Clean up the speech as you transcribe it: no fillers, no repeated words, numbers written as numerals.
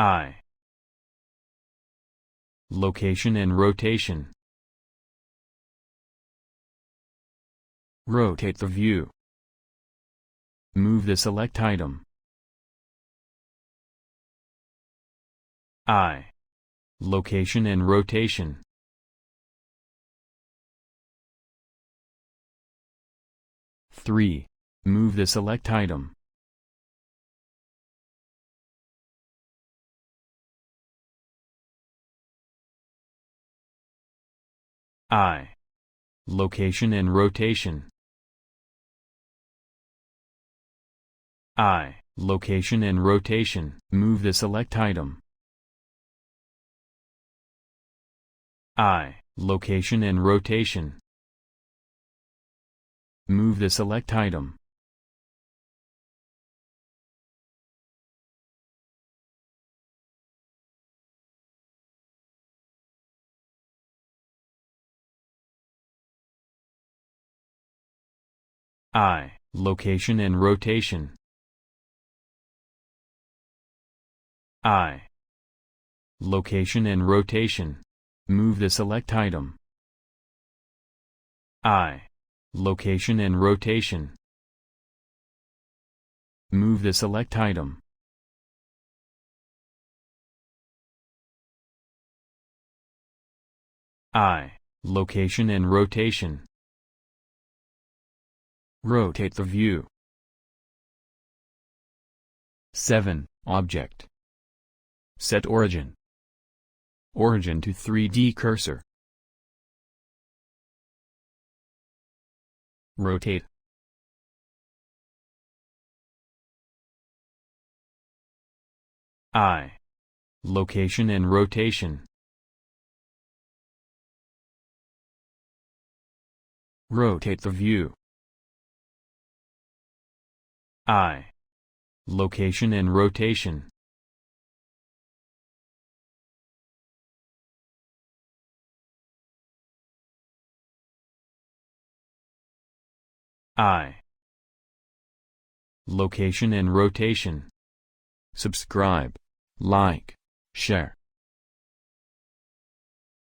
I. Location and rotation. Rotate the view. Move the select item. I. Location and rotation. Three. Move the select item. I. Location and rotation. I. Location and rotation. Move the select item. I. Location and rotation. Move the select item. I. Location and rotation. I. Location and rotation. Move the select item. I. Location and rotation. Move the select item. I. Location and rotation. Rotate the view. 7. Object. Set origin. Origin to 3D cursor. Rotate. I. Location and rotation. Rotate the view. I. Location and rotation. I. Location and rotation. Subscribe, like, share.